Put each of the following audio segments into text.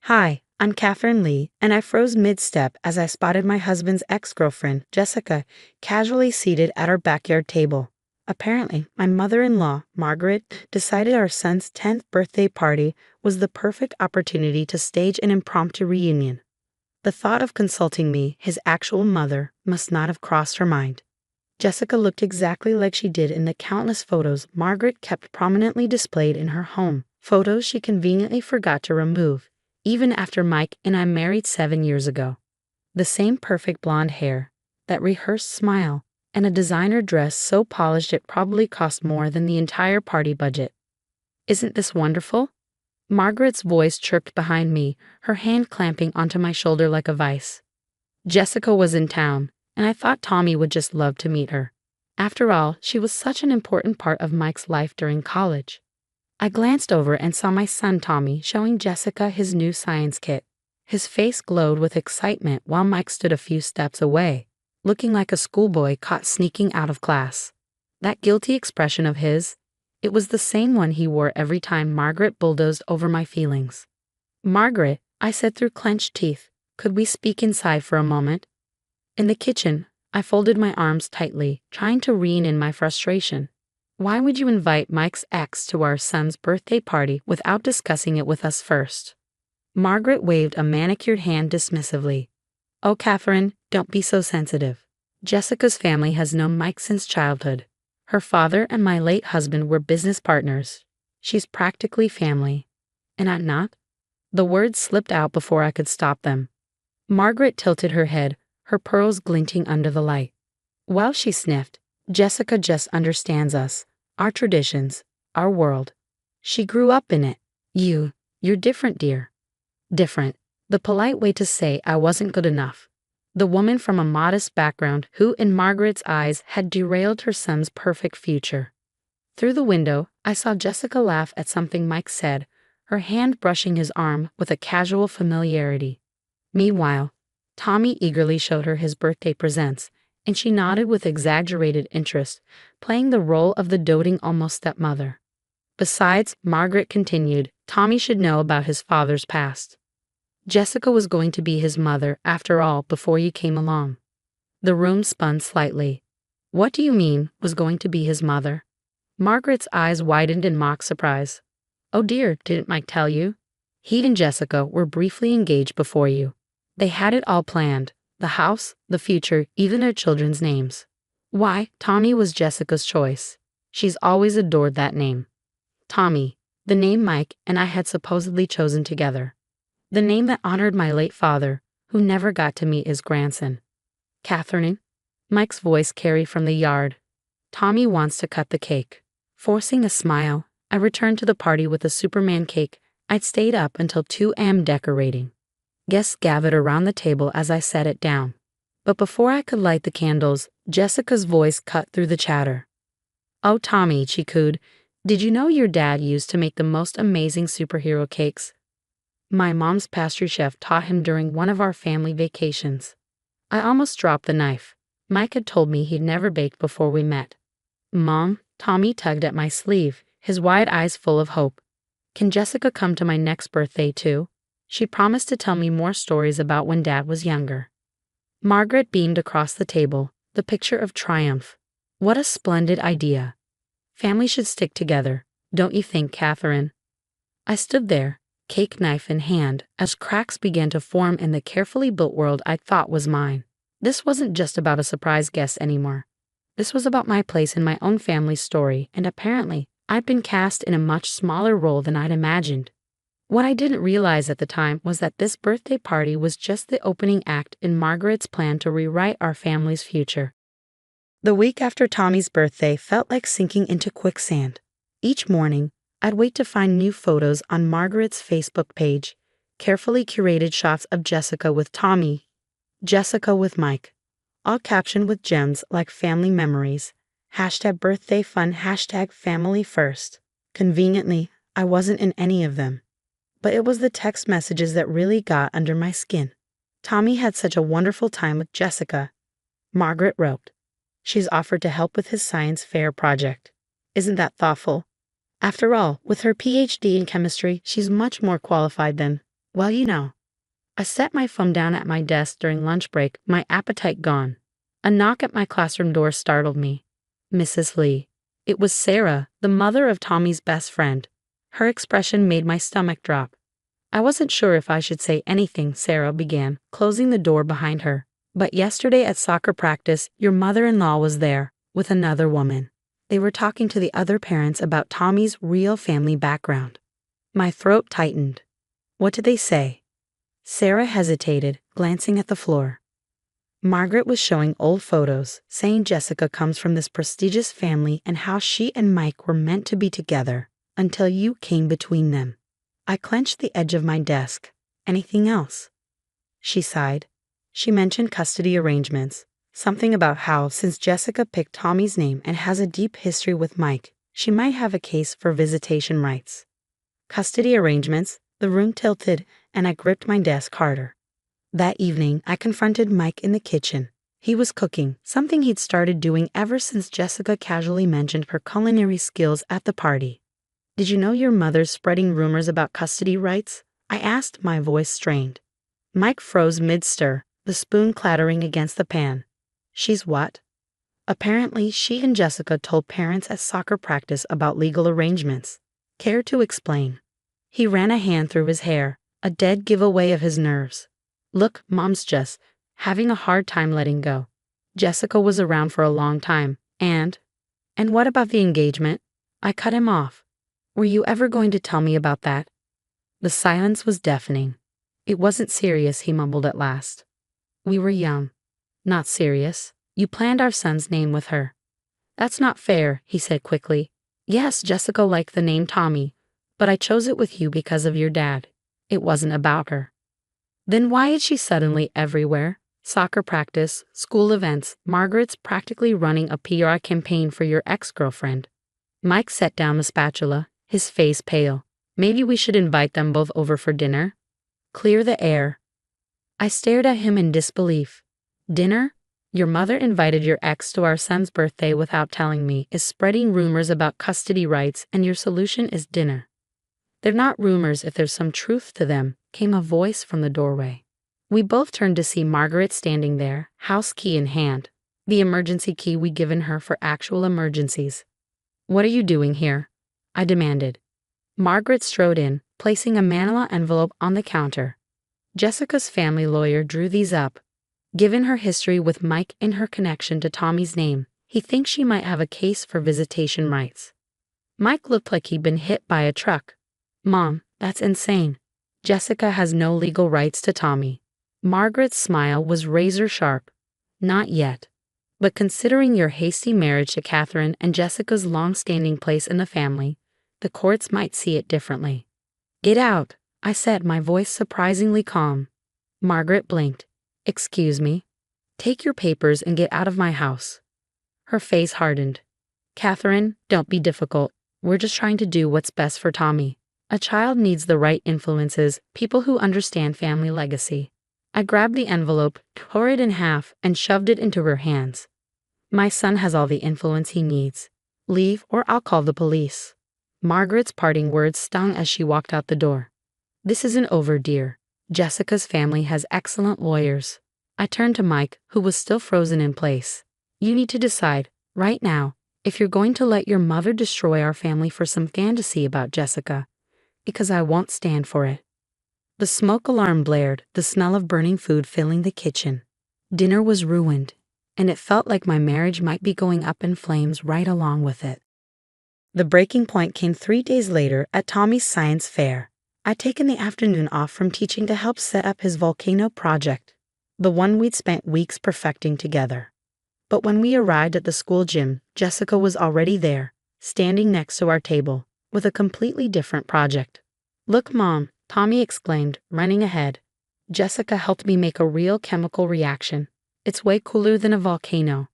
Hi, I'm Catherine Lee, and I froze mid-step as I spotted my husband's ex-girlfriend, Jessica, casually seated at our backyard table. Apparently, my mother-in-law, Margaret, decided our son's 10th birthday party was the perfect opportunity to stage an impromptu reunion. The thought of consulting me, his actual mother, must not have crossed her mind. Jessica looked exactly like she did in the countless photos Margaret kept prominently displayed in her home, photos she conveniently forgot to remove, even after Mike and I married 7 years ago. The same perfect blonde hair, that rehearsed smile, and a designer dress so polished it probably cost more than the entire party budget. Isn't this wonderful? Margaret's voice chirped behind me, her hand clamping onto my shoulder like a vice. Jessica was in town, and I thought Tommy would just love to meet her. After all, she was such an important part of Mike's life during college. I glanced over and saw my son Tommy showing Jessica his new science kit. His face glowed with excitement while Mike stood a few steps away, looking like a schoolboy caught sneaking out of class. That guilty expression of his, it was the same one he wore every time Margaret bulldozed over my feelings. "Margaret," I said through clenched teeth, "could we speak inside for a moment?" In the kitchen, I folded my arms tightly, trying to rein in my frustration. Why would you invite Mike's ex to our son's birthday party without discussing it with us first? Margaret waved a manicured hand dismissively. "Oh, Catherine, don't be so sensitive. Jessica's family has known Mike since childhood. Her father and my late husband were business partners. She's practically family. And I'm not?" The words slipped out before I could stop them. Margaret tilted her head, her pearls glinting under the light. While she sniffed, "Jessica just understands us, our traditions, our world. She grew up in it. You're different, dear." Different. The polite way to say I wasn't good enough. The woman from a modest background who, in Margaret's eyes, had derailed her son's perfect future. Through the window, I saw Jessica laugh at something Mike said, her hand brushing his arm with a casual familiarity. Meanwhile, Tommy eagerly showed her his birthday presents, and she nodded with exaggerated interest, playing the role of the doting almost stepmother. Besides, Margaret continued, Tommy should know about his father's past. Jessica was going to be his mother, after all, before you came along. The room spun slightly. "What do you mean, was going to be his mother?" Margaret's eyes widened in mock surprise. "Oh dear, didn't Mike tell you? He and Jessica were briefly engaged before you. They had it all planned, the house, the future, even their children's names. Why, Tommy was Jessica's choice. She's always adored that name. Tommy, the name Mike and I had supposedly chosen together. The name that honored my late father, who never got to meet his grandson. Catherine," Mike's voice carried from the yard. "Tommy wants to cut the cake." Forcing a smile, I returned to the party with a Superman cake I'd stayed up until 2 a.m. decorating. Guests gathered around the table as I set it down. But before I could light the candles, Jessica's voice cut through the chatter. "Oh, Tommy," she cooed, "did you know your dad used to make the most amazing superhero cakes? My mom's pastry chef taught him during one of our family vacations." I almost dropped the knife. Mike had told me he'd never baked before we met. "Mom," Tommy tugged at my sleeve, his wide eyes full of hope. "Can Jessica come to my next birthday too? She promised to tell me more stories about when Dad was younger." Margaret beamed across the table, the picture of triumph. "What a splendid idea. Family should stick together, don't you think, Catherine?" I stood there, cake knife in hand, as cracks began to form in the carefully built world I thought was mine. This wasn't just about a surprise guest anymore. This was about my place in my own family's story, and apparently, I'd been cast in a much smaller role than I'd imagined. What I didn't realize at the time was that this birthday party was just the opening act in Margaret's plan to rewrite our family's future. The week after Tommy's birthday felt like sinking into quicksand. Each morning, I'd wait to find new photos on Margaret's Facebook page, carefully curated shots of Jessica with Tommy, Jessica with Mike, all captioned with gems like family memories, #birthday fun, #family first. Conveniently, I wasn't in any of them. But it was the text messages that really got under my skin. "Tommy had such a wonderful time with Jessica," Margaret wrote. "She's offered to help with his science fair project. Isn't that thoughtful? After all, with her PhD in chemistry, she's much more qualified than Well, I set my phone down at my desk during lunch break, my appetite gone. A knock at my classroom door startled me. Mrs. Lee. It was Sarah, the mother of Tommy's best friend. Her expression made my stomach drop. I wasn't sure if I should say anything, Sarah began, closing the door behind her. But yesterday at soccer practice, your mother-in-law was there, with another woman. They were talking to the other parents about Tommy's real family background. My throat tightened. What did they say? Sarah hesitated, glancing at the floor. Margaret was showing old photos, saying Jessica comes from this prestigious family and how she and Mike were meant to be together, until you came between them. I clenched the edge of my desk. Anything else? She sighed. She mentioned custody arrangements, something about how, since Jessica picked Tommy's name and has a deep history with Mike, she might have a case for visitation rights. Custody arrangements? The room tilted, and I gripped my desk harder. That evening, I confronted Mike in the kitchen. He was cooking, something he'd started doing ever since Jessica casually mentioned her culinary skills at the party. Did you know your mother's spreading rumors about custody rights? I asked, my voice strained. Mike froze mid-stir, the spoon clattering against the pan. She's what? Apparently, she and Jessica told parents at soccer practice about legal arrangements. Care to explain? He ran a hand through his hair, a dead giveaway of his nerves. Look, Mom's just having a hard time letting go. Jessica was around for a long time, and what about the engagement? I cut him off. Were you ever going to tell me about that? The silence was deafening. It wasn't serious, he mumbled at last. We were young. Not serious. You planned our son's name with her. That's not fair, he said quickly. Yes, Jessica liked the name Tommy, but I chose it with you because of your dad. It wasn't about her. Then why is she suddenly everywhere? Soccer practice, school events, Margaret's practically running a PR campaign for your ex-girlfriend. Mike set down the spatula, his face pale. Maybe we should invite them both over for dinner? Clear the air. I stared at him in disbelief. Dinner? Your mother invited your ex to our son's birthday without telling me, is spreading rumors about custody rights, and your solution is dinner. They're not rumors if there's some truth to them, came a voice from the doorway. We both turned to see Margaret standing there, house key in hand, the emergency key we'd given her for actual emergencies. What are you doing here? I demanded. Margaret strode in, placing a manila envelope on the counter. Jessica's family lawyer drew these up. Given her history with Mike and her connection to Tommy's name, he thinks she might have a case for visitation rights. Mike looked like he'd been hit by a truck. Mom, that's insane. Jessica has no legal rights to Tommy. Margaret's smile was razor sharp. Not yet. But considering your hasty marriage to Catherine and Jessica's long-standing place in the family, the courts might see it differently. Get out, I said, my voice surprisingly calm. Margaret blinked. Excuse me? Take your papers and get out of my house. Her face hardened. Catherine, don't be difficult. We're just trying to do what's best for Tommy. A child needs the right influences, people who understand family legacy. I grabbed the envelope, tore it in half, and shoved it into her hands. My son has all the influence he needs. Leave or I'll call the police. Margaret's parting words stung as she walked out the door. This isn't over, dear. Jessica's family has excellent lawyers. I turned to Mike, who was still frozen in place. You need to decide, right now, if you're going to let your mother destroy our family for some fantasy about Jessica. Because I won't stand for it. The smoke alarm blared, the smell of burning food filling the kitchen. Dinner was ruined, and it felt like my marriage might be going up in flames right along with it. The breaking point came 3 days later at Tommy's science fair. I'd taken the afternoon off from teaching to help set up his volcano project, the one we'd spent weeks perfecting together. But when we arrived at the school gym, Jessica was already there, standing next to our table, with a completely different project. Look, Mom, Tommy exclaimed, running ahead. Jessica helped me make a real chemical reaction. It's way cooler than a volcano.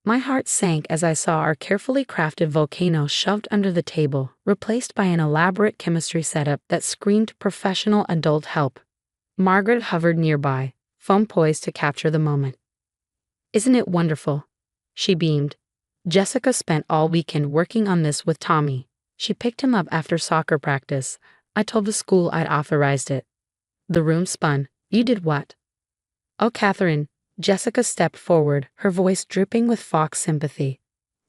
My heart sank as I saw our carefully crafted volcano shoved under the table, replaced by an elaborate chemistry setup that screamed professional adult help. Margaret hovered nearby, phone poised to capture the moment. Isn't it wonderful? She beamed. Jessica spent all weekend working on this with Tommy. She picked him up after soccer practice. I told the school I'd authorized it. The room spun. You did what? Oh, Catherine. Jessica stepped forward, her voice dripping with Fox sympathy.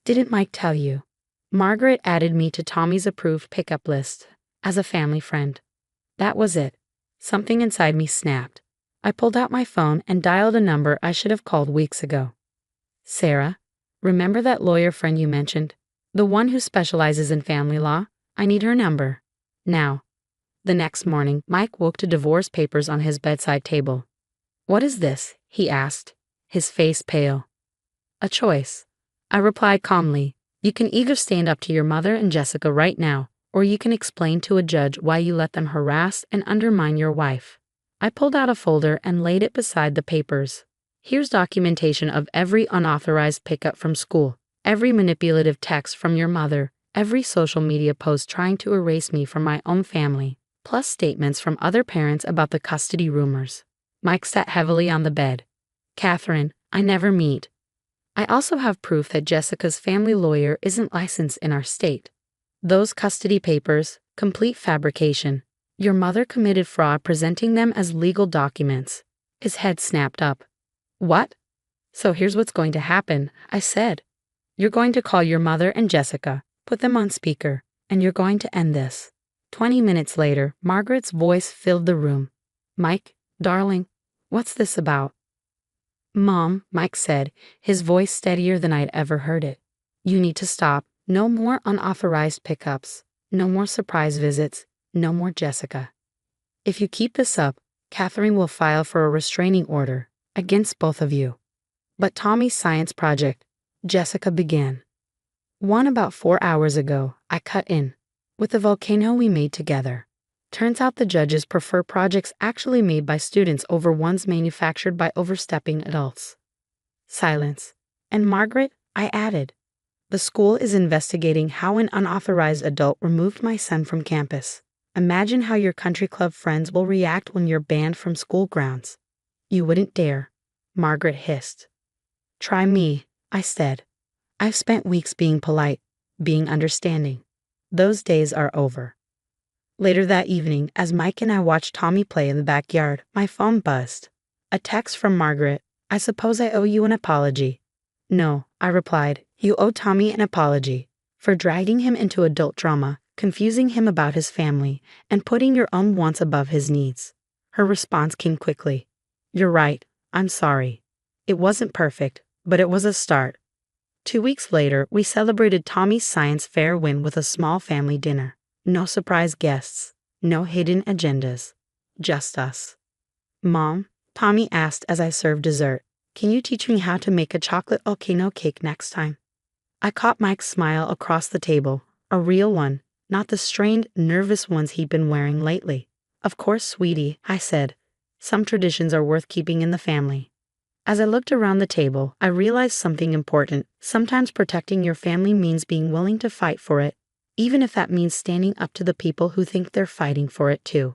Didn't Mike tell you? Margaret added me to Tommy's approved pickup list as a family friend. That was it. Something inside me snapped. I pulled out my phone and dialed a number I should have called weeks ago. Sarah, remember that lawyer friend you mentioned? The one who specializes in family law? I need her number. Now. The next morning, Mike woke to divorce papers on his bedside table. What is this? He asked, his face pale. A choice. I replied calmly. You can either stand up to your mother and Jessica right now, or you can explain to a judge why you let them harass and undermine your wife. I pulled out a folder and laid it beside the papers. Here's documentation of every unauthorized pickup from school, every manipulative text from your mother, every social media post trying to erase me from my own family, plus statements from other parents about the custody rumors. Mike sat heavily on the bed. Catherine, I never meet. I also have proof that Jessica's family lawyer isn't licensed in our state. Those custody papers, complete fabrication. Your mother committed fraud presenting them as legal documents. His head snapped up. What? So here's what's going to happen, I said. You're going to call your mother and Jessica, put them on speaker, and you're going to end this. 20 minutes later, Margaret's voice filled the room. Mike, darling, what's this about? Mom, Mike said, his voice steadier than I'd ever heard it. You need to stop. No more unauthorized pickups. No more surprise visits. No more Jessica. If you keep this up, Catherine will file for a restraining order against both of you. But Tommy's science project, Jessica began. One about 4 hours ago, I cut in with the volcano we made together. Turns out the judges prefer projects actually made by students over ones manufactured by overstepping adults. Silence. And Margaret, I added. The school is investigating how an unauthorized adult removed my son from campus. Imagine how your country club friends will react when you're banned from school grounds. You wouldn't dare, Margaret hissed. Try me, I said. I've spent weeks being polite, being understanding. Those days are over. Later that evening, as Mike and I watched Tommy play in the backyard, my phone buzzed. A text from Margaret. I suppose I owe you an apology. No, I replied. You owe Tommy an apology for dragging him into adult drama, confusing him about his family, and putting your own wants above his needs. Her response came quickly. You're right. I'm sorry. It wasn't perfect, but it was a start. 2 weeks later, we celebrated Tommy's science fair win with a small family dinner. No surprise guests, no hidden agendas, just us. Mom, Tommy asked as I served dessert, can you teach me how to make a chocolate volcano cake next time? I caught Mike's smile across the table, a real one, not the strained, nervous ones he'd been wearing lately. Of course, sweetie, I said. Some traditions are worth keeping in the family. As I looked around the table, I realized something important. Sometimes protecting your family means being willing to fight for it, even if that means standing up to the people who think they're fighting for it too.